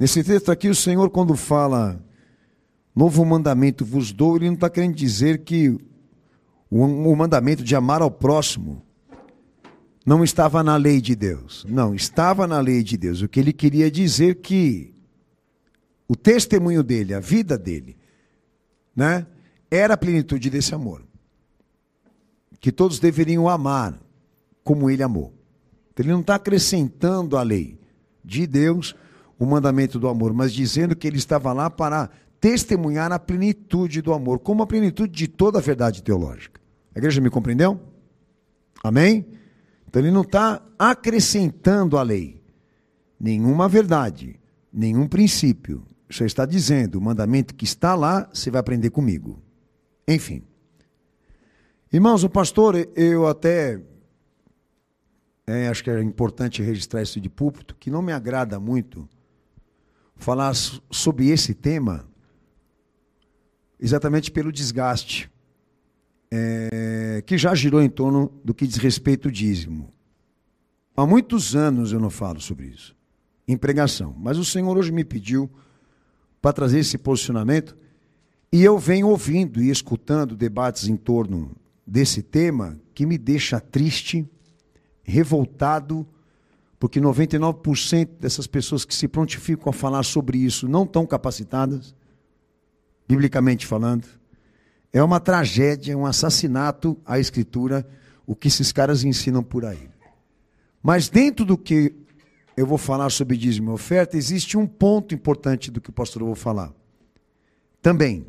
Nesse texto aqui, o Senhor, quando fala novo mandamento vos dou, ele não está querendo dizer que o mandamento de amar ao próximo não estava na lei de Deus. Não, estava na lei de Deus. O que ele queria dizer é que o testemunho dele, a vida dele, né, era a plenitude desse amor. Que todos deveriam amar como ele amou. Ele não está acrescentando a lei de Deus, o mandamento do amor, mas dizendo que ele estava lá para testemunhar a plenitude do amor, como a plenitude de toda a verdade teológica. A igreja me compreendeu? Amém? Então ele não está acrescentando a lei nenhuma verdade, nenhum princípio. Só está dizendo, o mandamento que está lá, você vai aprender comigo. Enfim. Irmãos, o pastor, eu até acho que é importante registrar isso de púlpito, que não me agrada muito falar sobre esse tema, exatamente pelo desgaste que já girou em torno do que diz respeito ao dízimo. Há muitos anos eu não falo sobre isso, em pregação, mas o Senhor hoje me pediu para trazer esse posicionamento, e eu venho ouvindo e escutando debates em torno desse tema que me deixa triste, revoltado, porque 99% dessas pessoas que se prontificam a falar sobre isso não estão capacitadas, biblicamente falando. É uma tragédia, um assassinato à Escritura, o que esses caras ensinam por aí. Mas dentro do que eu vou falar sobre dízimo e oferta, existe um ponto importante do que o pastor eu vou falar. Também,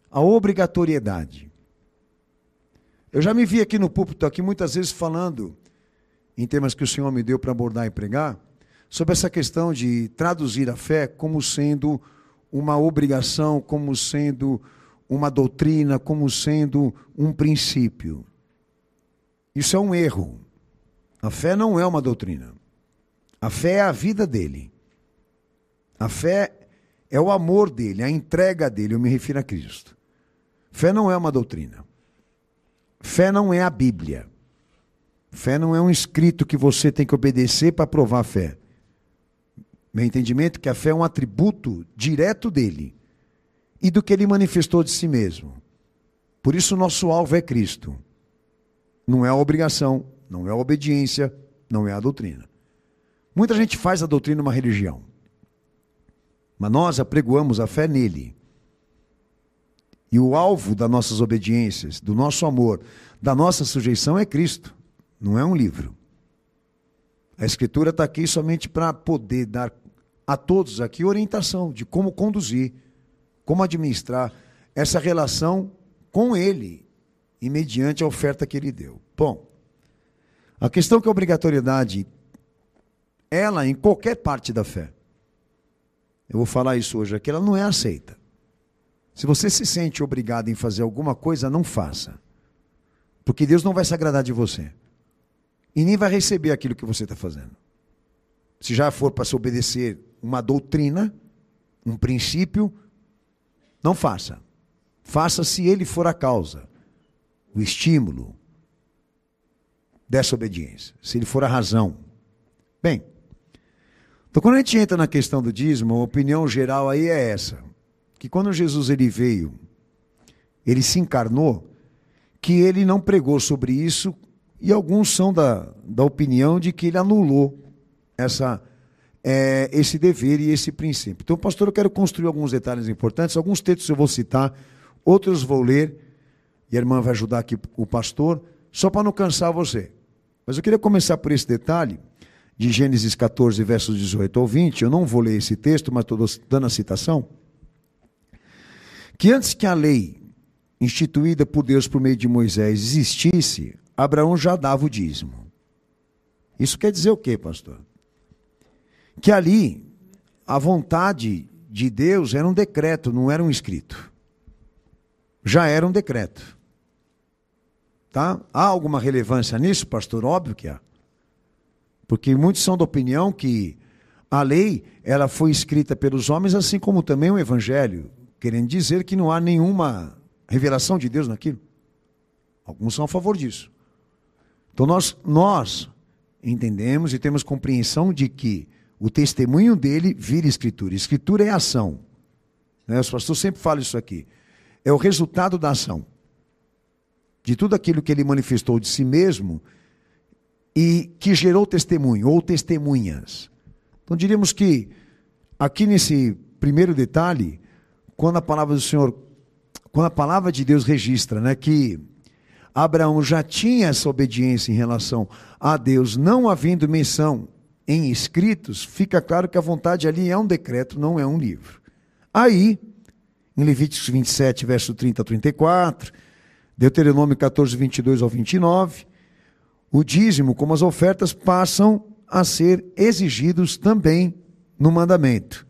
a obrigatoriedade. Eu já me vi aqui no púlpito, aqui muitas vezes falando, em temas que o Senhor me deu para abordar e pregar, sobre essa questão de traduzir a fé como sendo uma obrigação, como sendo uma doutrina, como sendo um princípio. Isso é um erro. A fé não é uma doutrina. A fé é a vida dele. A fé é o amor dele, a entrega dele, eu me refiro a Cristo. Fé não é uma doutrina. Fé não é a Bíblia. Fé não é um escrito que você tem que obedecer para provar a fé. Meu entendimento é que a fé é um atributo direto dele e do que ele manifestou de si mesmo. Por isso o nosso alvo é Cristo. Não é a obrigação, não é a obediência, não é a doutrina. Muita gente faz a doutrina uma religião, mas nós apregoamos a fé nele. E o alvo das nossas obediências, do nosso amor, da nossa sujeição é Cristo, não é um livro. A Escritura está aqui somente para poder dar a todos aqui orientação de como conduzir, como administrar essa relação com ele e mediante a oferta que ele deu. Bom, a questão que a obrigatoriedade, ela em qualquer parte da fé, eu vou falar isso hoje aqui, ela não é aceita. Se você se sente obrigado em fazer alguma coisa, não faça. Porque Deus não vai se agradar de você. E nem vai receber aquilo que você está fazendo. Se já for para se obedecer uma doutrina, um princípio, não faça. Faça se ele for a causa, o estímulo dessa obediência. Se ele for a razão. Bem, então quando a gente entra na questão do dízimo, a opinião geral aí é essa. Que quando Jesus ele veio, ele se encarnou, que ele não pregou sobre isso, e alguns são da opinião de que ele anulou esse dever e esse princípio. Então, pastor, eu quero construir alguns detalhes importantes, alguns textos eu vou citar, outros vou ler, e a irmã vai ajudar aqui o pastor, só para não cansar você. Mas eu queria começar por esse detalhe, de Gênesis 14, versos 18 ao 20, eu não vou ler esse texto, mas estou dando a citação, que antes que a lei instituída por Deus por meio de Moisés existisse, Abraão já dava o dízimo. Isso quer dizer o quê, pastor? Que ali, a vontade de Deus era um decreto, não era um escrito. Já era um decreto. Tá? Há alguma relevância nisso, pastor? Óbvio que há. Porque muitos são da opinião que a lei, ela foi escrita pelos homens, assim como também o evangelho, querendo dizer que não há nenhuma revelação de Deus naquilo. Alguns são a favor disso. Então nós entendemos e temos compreensão de que o testemunho dele vira escritura. Escritura é ação. Né? Os pastores sempre falam isso aqui. É o resultado da ação. De tudo aquilo que ele manifestou de si mesmo e que gerou testemunho, ou testemunhas. Então diríamos que, aqui nesse primeiro detalhe, quando a palavra do Senhor, quando a palavra de Deus registra, né, que Abraão já tinha essa obediência em relação a Deus, não havendo menção em escritos, fica claro que a vontade ali é um decreto, não é um livro. Aí, em Levíticos 27, verso 30 a 34, Deuteronômio 14, 22 ao 29, o dízimo, como as ofertas, passam a ser exigidos também no mandamento,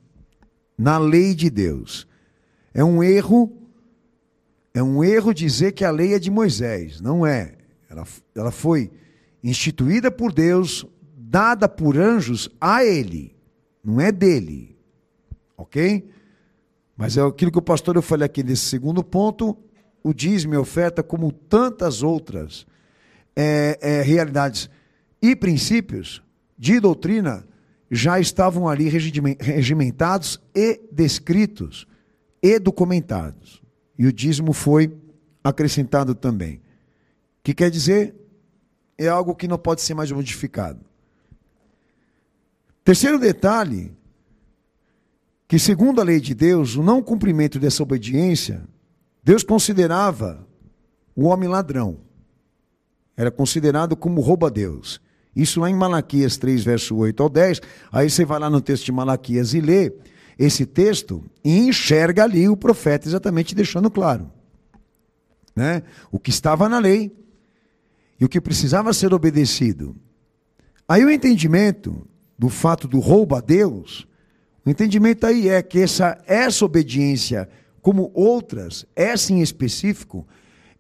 na lei de Deus. É um erro dizer que a lei é de Moisés. Não é. Ela foi instituída por Deus, dada por anjos a ele. Não é dele. Ok? Mas é aquilo que o pastor eu falei aqui nesse segundo ponto, o dízimo e a oferta, como tantas outras realidades e princípios de doutrina, já estavam ali regimentados e descritos e documentados. E o dízimo foi acrescentado também. O que quer dizer? É algo que não pode ser mais modificado. Terceiro detalhe, que segundo a lei de Deus, o não cumprimento dessa obediência, Deus considerava o homem ladrão. Era considerado como rouba-Deus. Isso lá em Malaquias 3, verso 8 ao 10. Aí você vai lá no texto de Malaquias e lê esse texto e enxerga ali o profeta exatamente deixando claro, né? O que estava na lei e o que precisava ser obedecido. Aí o entendimento do fato do roubo a Deus, o entendimento aí é que essa obediência, como outras, essa em específico,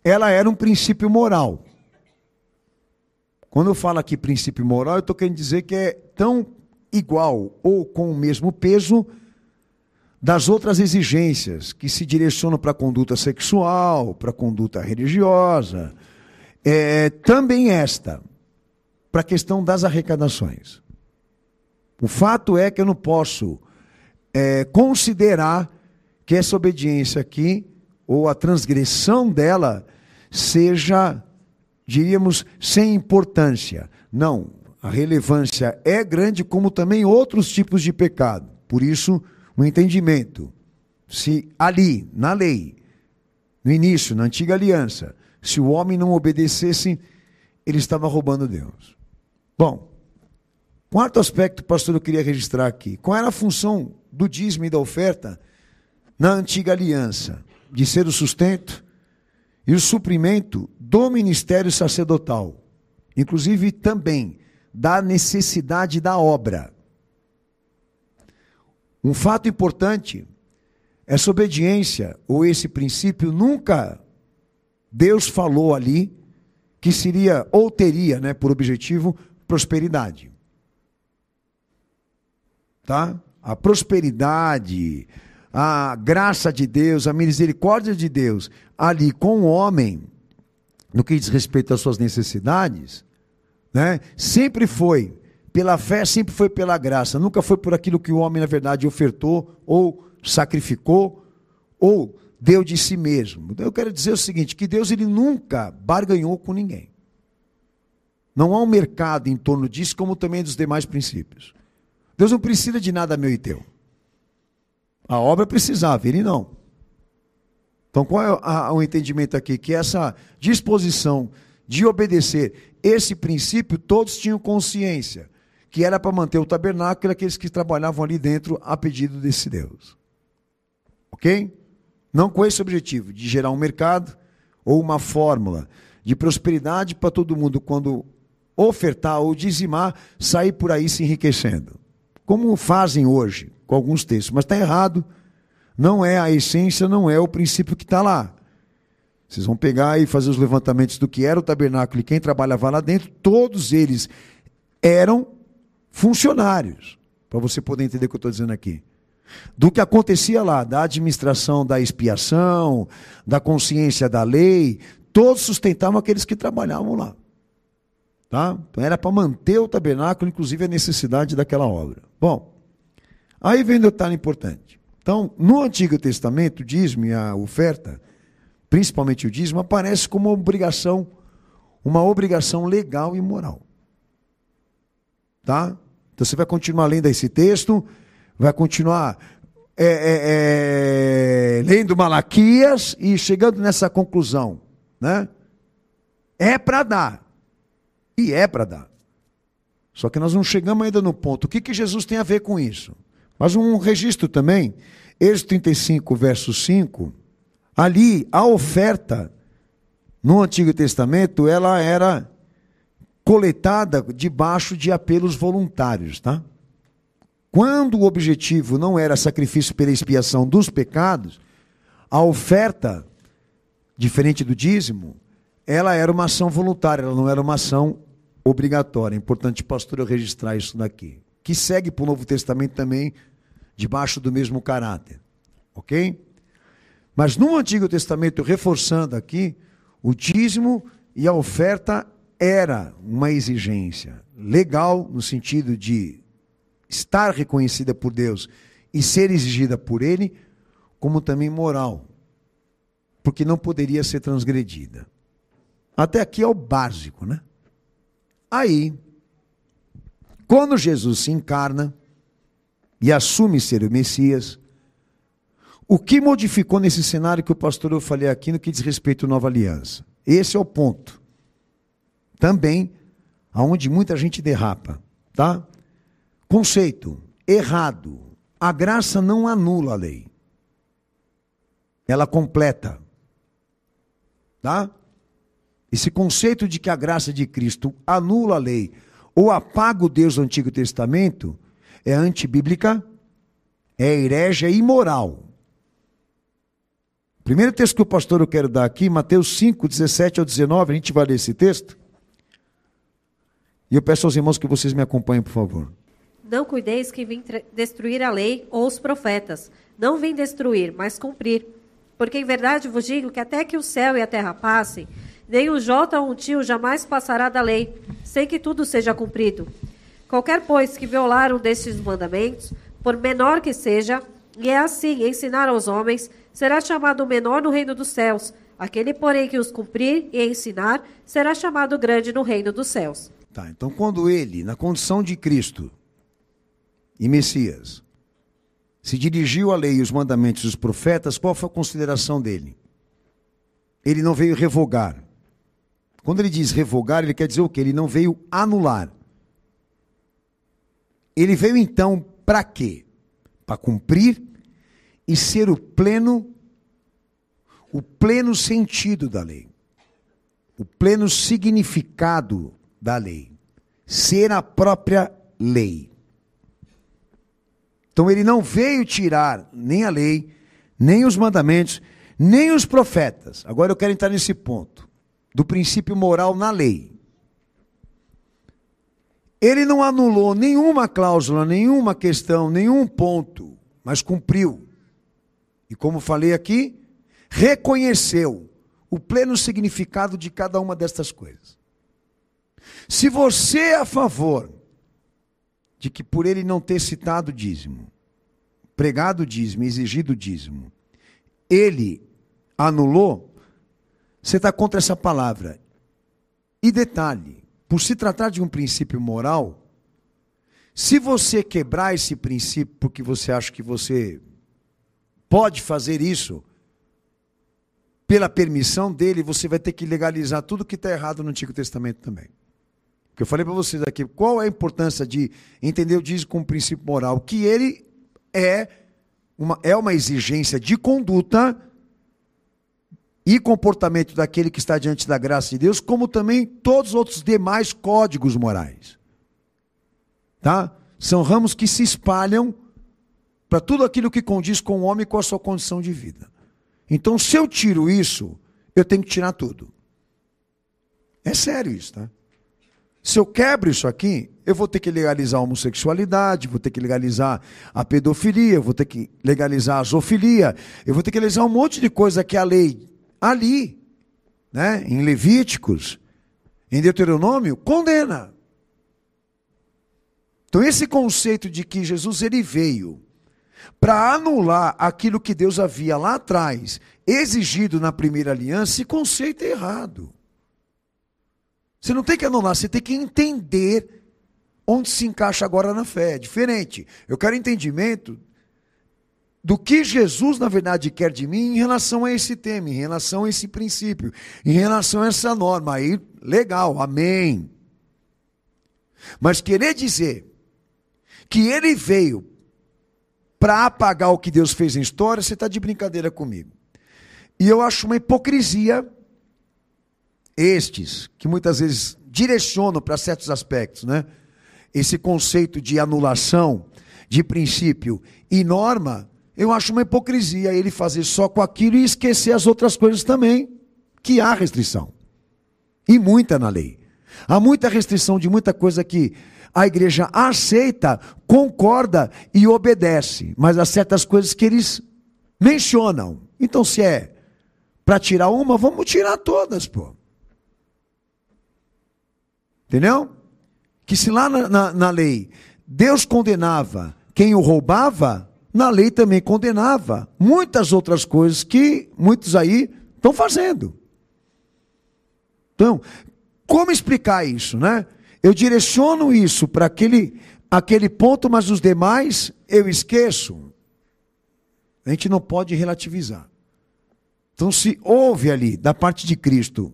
ela era um princípio moral. Quando eu falo aqui princípio moral, eu estou querendo dizer que é tão igual ou com o mesmo peso das outras exigências que se direcionam para a conduta sexual, para a conduta religiosa, também para a questão das arrecadações. O fato é que eu não posso considerar que essa obediência aqui, ou a transgressão dela, seja, diríamos, sem importância. Não, a relevância é grande, como também outros tipos de pecado. Por isso, o entendimento, se ali, na lei, no início, na antiga aliança, se o homem não obedecesse, ele estava roubando Deus. Bom, quarto aspecto, pastor, eu queria registrar aqui. Qual era a função do dízimo e da oferta na antiga aliança? De ser o sustento e o suprimento do ministério sacerdotal. Inclusive também da necessidade da obra. Um fato importante, essa obediência, ou esse princípio, nunca Deus falou ali que seria, ou teria, né, por objetivo, prosperidade. Tá? A prosperidade, a graça de Deus, a misericórdia de Deus, ali com o homem, no que diz respeito às suas necessidades, né, sempre foi pela fé, sempre foi pela graça, nunca foi por aquilo que o homem, na verdade, ofertou, ou sacrificou, ou deu de si mesmo. Eu quero dizer o seguinte, que Deus ele nunca barganhou com ninguém. Não há um mercado em torno disso, como também dos demais princípios. Deus não precisa de nada meu e teu. A obra precisava, ele não. Então qual é o entendimento aqui? Que essa disposição de obedecer esse princípio, todos tinham consciência, que era para manter o tabernáculo, aqueles que trabalhavam ali dentro a pedido desse Deus. Ok? Não com esse objetivo, de gerar um mercado, ou uma fórmula de prosperidade para todo mundo, quando ofertar ou dizimar, sair por aí se enriquecendo. Como fazem hoje, com alguns textos. Mas está errado, não é a essência, não é o princípio que está lá. Vocês vão pegar e fazer os levantamentos do que era o tabernáculo e quem trabalhava lá dentro, todos eles eram funcionários, para você poder entender o que eu estou dizendo aqui. Do que acontecia lá, da administração da expiação, da consciência da lei, todos sustentavam aqueles que trabalhavam lá. Tá? Então era para manter o tabernáculo, inclusive a necessidade daquela obra. Bom, aí vem um detalhe importante. Então, no Antigo Testamento, o dízimo e a oferta, principalmente o dízimo, aparece como uma obrigação legal e moral. Tá? Então você vai continuar lendo esse texto, vai continuar lendo Malaquias e chegando nessa conclusão, né? É para dar. E é para dar. Só que nós não chegamos ainda no ponto. O que Jesus tem a ver com isso? Mas um registro também, Êxodo 35, verso 5, ali a oferta no Antigo Testamento, ela era coletada debaixo de apelos voluntários, tá? Quando o objetivo não era sacrifício pela expiação dos pecados, a oferta, diferente do dízimo, ela era uma ação voluntária, ela não era uma ação obrigatória. É importante, pastor, eu registrar isso daqui. Que segue para o Novo Testamento também, debaixo do mesmo caráter. Ok? Mas no Antigo Testamento, reforçando aqui, o dízimo e a oferta era uma exigência legal, no sentido de estar reconhecida por Deus e ser exigida por Ele, como também moral, porque não poderia ser transgredida. Até aqui é o básico, né? Aí, quando Jesus se encarna e assume ser o Messias, o que modificou nesse cenário que o pastor eu falei aqui no que diz respeito à nova aliança? Esse é o ponto. Também, aonde muita gente derrapa, tá? Conceito errado. A graça não anula a lei. Ela completa. Tá? Esse conceito de que a graça de Cristo anula a lei ou apaga o Deus do Antigo Testamento é antibíblica, é herege, é imoral. O primeiro texto que o pastor eu quero dar aqui, Mateus 5, 17 ao 19, a gente vai ler esse texto. E eu peço aos irmãos que vocês me acompanhem, por favor. Não cuideis que vim destruir a lei ou os profetas. Não vim destruir, mas cumprir. Porque em verdade vos digo que até que o céu e a terra passem, nem um jota ou um tio jamais passará da lei, sem que tudo seja cumprido. Qualquer, pois, que violar um destes mandamentos, por menor que seja, e é assim ensinar aos homens, será chamado menor no reino dos céus. Aquele, porém, que os cumprir e ensinar, será chamado grande no reino dos céus. Tá, então quando ele, na condição de Cristo e Messias, se dirigiu à lei e os mandamentos dos profetas, qual foi a consideração dele? Ele não veio revogar. Quando ele diz revogar, ele quer dizer o quê? Ele não veio anular. Ele veio então para quê? Para cumprir e ser o pleno sentido da lei. O pleno significado da lei. Ser a própria lei. Então ele não veio tirar nem a lei, nem os mandamentos, nem os profetas. Agora eu quero entrar nesse ponto, do princípio moral na lei. Ele não anulou nenhuma cláusula, nenhuma questão, nenhum ponto, mas cumpriu. E como falei aqui, reconheceu o pleno significado de cada uma destas coisas. Se você é a favor de que por ele não ter citado o dízimo, pregado o dízimo, exigido o dízimo, ele anulou, você está contra essa palavra. E detalhe, por se tratar de um princípio moral, se você quebrar esse princípio porque você acha que você pode fazer isso, pela permissão dele, você vai ter que legalizar tudo que está errado no Antigo Testamento também. Porque eu falei para vocês aqui, qual é a importância de entender o dízimo como princípio moral? Que ele é uma exigência de conduta e comportamento daquele que está diante da graça de Deus, como também todos os outros demais códigos morais. Tá? São ramos que se espalham para tudo aquilo que condiz com o homem e com a sua condição de vida. Então, se eu tiro isso, eu tenho que tirar tudo. É sério isso, tá? Se eu quebro isso aqui, eu vou ter que legalizar a homossexualidade, vou ter que legalizar a pedofilia, eu vou ter que legalizar a zoofilia, eu vou ter que legalizar um monte de coisa que a lei ali, né, em Levíticos, em Deuteronômio, condena. Então esse conceito de que Jesus ele veio para anular aquilo que Deus havia lá atrás exigido na primeira aliança, esse conceito é errado. Você não tem que anular, você tem que entender onde se encaixa agora na fé. É diferente. Eu quero entendimento do que Jesus, na verdade, quer de mim em relação a esse tema, em relação a esse princípio, em relação a essa norma. Aí, legal, amém. Mas querer dizer que ele veio para apagar o que Deus fez em história, você está de brincadeira comigo. E eu acho uma hipocrisia estes, que muitas vezes direcionam para certos aspectos, né? Esse conceito de anulação, de princípio e norma, eu acho uma hipocrisia ele fazer só com aquilo e esquecer as outras coisas também, que há restrição. E muita na lei. Há muita restrição de muita coisa que a igreja aceita, concorda e obedece. Mas há certas coisas que eles mencionam. Então, se é para tirar uma, vamos tirar todas, pô. Entendeu? Que se lá na lei Deus condenava quem o roubava, na lei também condenava muitas outras coisas que muitos aí estão fazendo. Então, como explicar isso, né? Eu direciono isso para aquele ponto, mas os demais eu esqueço. A gente não pode relativizar. Então, se houve ali, da parte de Cristo,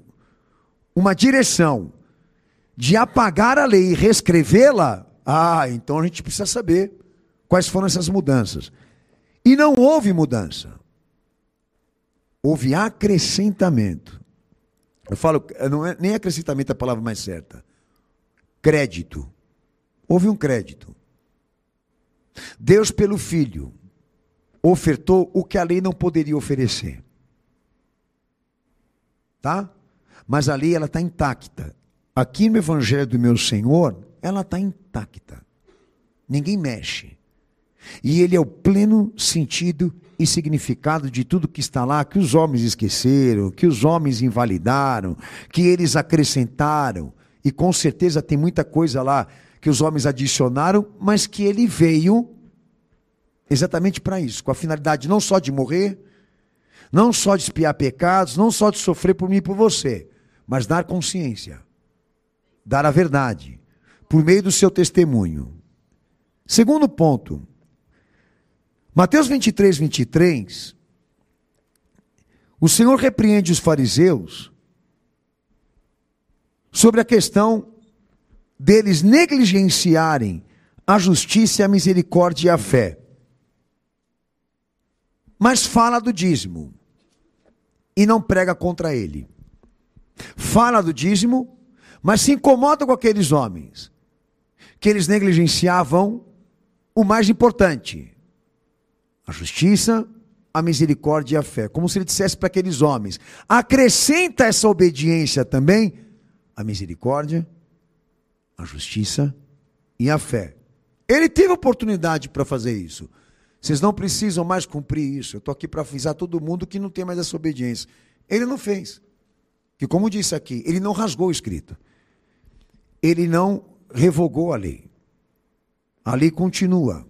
uma direção de apagar a lei e reescrevê-la, então a gente precisa saber quais foram essas mudanças. E não houve mudança. Houve acrescentamento. Eu falo, não é nem acrescentamento a palavra mais certa. Crédito. Houve um crédito. Deus, pelo Filho, ofertou o que a lei não poderia oferecer. Tá? Mas a lei, ela está intacta. Aqui no Evangelho do meu Senhor, ela está intacta. Ninguém mexe. E ele é o pleno sentido e significado de tudo que está lá, que os homens esqueceram, que os homens invalidaram, que eles acrescentaram. E com certeza tem muita coisa lá que os homens adicionaram, mas que ele veio exatamente para isso, com a finalidade não só de morrer, não só de expiar pecados, não só de sofrer por mim e por você, mas dar consciência, dar a verdade, por meio do seu testemunho. Segundo ponto, Mateus 23, 23, o Senhor repreende os fariseus sobre a questão deles negligenciarem a justiça, a misericórdia e a fé. Mas fala do dízimo e não prega contra ele. Fala do dízimo, mas se incomoda com aqueles homens que eles negligenciavam o mais importante: a justiça, a misericórdia e a fé. Como se ele dissesse para aqueles homens: acrescenta essa obediência também a misericórdia, a justiça e a fé. Ele teve oportunidade para fazer isso. Vocês não precisam mais cumprir isso. Eu estou aqui para avisar todo mundo que não tem mais essa obediência. Ele não fez. Que, como disse aqui, ele não rasgou o escrito. Ele não revogou a lei. A lei continua.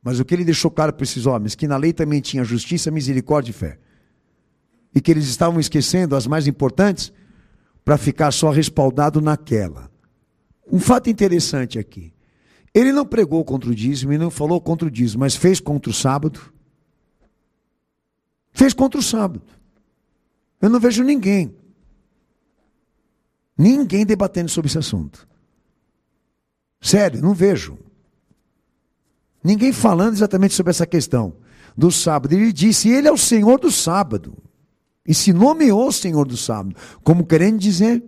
Mas o que ele deixou claro para esses homens? Que na lei também tinha justiça, misericórdia e fé. E que eles estavam esquecendo as mais importantes para ficar só respaldado naquela. Um fato interessante aqui. Ele não pregou contra o dízimo, ele não falou contra o dízimo, mas fez contra o sábado. Fez contra o sábado. Eu não vejo ninguém debatendo sobre esse assunto. Sério, não vejo. Ninguém falando exatamente sobre essa questão do sábado. Ele disse, ele é o Senhor do sábado. E se nomeou o Senhor do sábado, como querendo dizer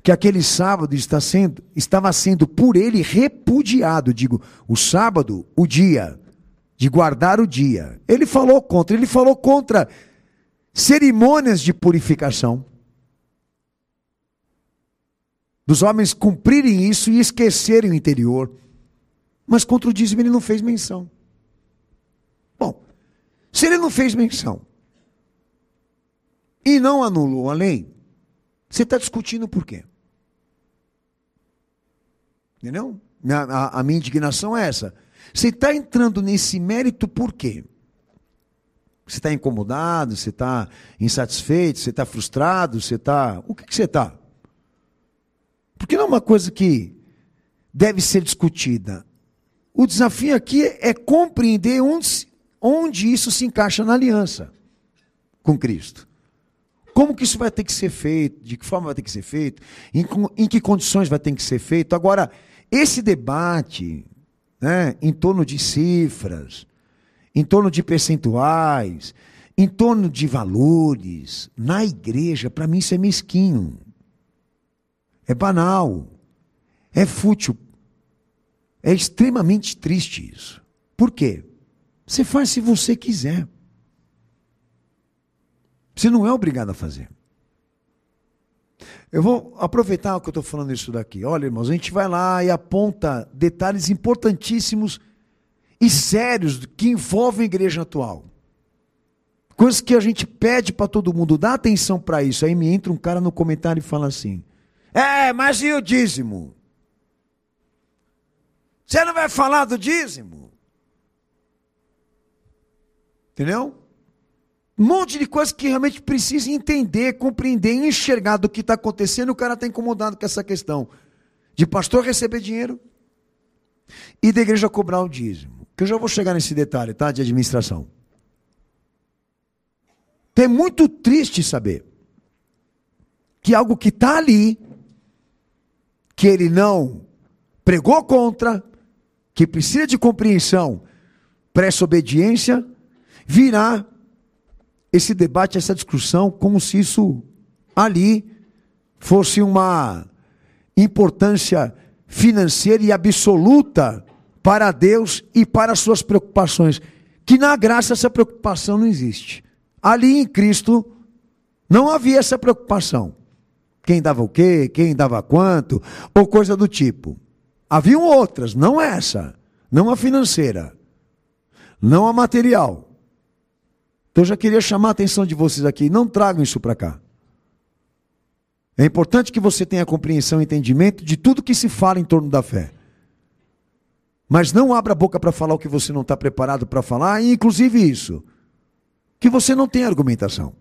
que aquele sábado estava sendo por ele repudiado. Digo, o sábado, o dia, de guardar o dia. Ele falou contra cerimônias de purificação. Dos homens cumprirem isso e esquecerem o interior. Mas contra o dízimo ele não fez menção. Bom, se ele não fez menção e não anulou a lei, Você está discutindo por quê? Entendeu? A minha indignação é essa. Você está entrando nesse mérito por quê? Você está incomodado, você está insatisfeito, você está frustrado, você está... O que você está? Porque não é uma coisa que deve ser discutida. O desafio aqui é compreender onde isso se encaixa na aliança com Cristo. Como que isso vai ter que ser feito, de que forma vai ter que ser feito, em que condições vai ter que ser feito. Agora, esse debate, né, em torno de cifras, em torno de percentuais, em torno de valores, na igreja, para mim isso é mesquinho. É banal, é fútil, é extremamente triste isso. Por quê? Você faz se você quiser. Você não é obrigado a fazer. Eu vou aproveitar que eu estou falando isso daqui. Olha, irmãos, a gente vai lá e aponta detalhes importantíssimos e sérios que envolvem a igreja atual. Coisas que a gente pede para todo mundo, dá atenção para isso. Aí me entra um cara no comentário e fala assim, mas e o dízimo? Você não vai falar do dízimo? Entendeu? Um monte de coisas que realmente precisa entender, compreender, enxergar do que está acontecendo. O cara está incomodado com essa questão de pastor receber dinheiro e da igreja cobrar o dízimo. Que eu já vou chegar nesse detalhe, tá? De administração. Então é muito triste saber que algo que está ali, que ele não pregou contra, que precisa de compreensão, presta obediência, virá esse debate, essa discussão, como se isso ali fosse uma importância financeira e absoluta para Deus e para as suas preocupações. Que na graça essa preocupação não existe. Ali em Cristo não havia essa preocupação. Quem dava o quê, quem dava quanto, ou coisa do tipo. Haviam outras, não essa, não a financeira, não a material. Então eu já queria chamar a atenção de vocês aqui, não tragam isso para cá. É importante que você tenha compreensão e entendimento de tudo que se fala em torno da fé. Mas não abra a boca para falar o que você não está preparado para falar, e inclusive isso, que você não tem argumentação.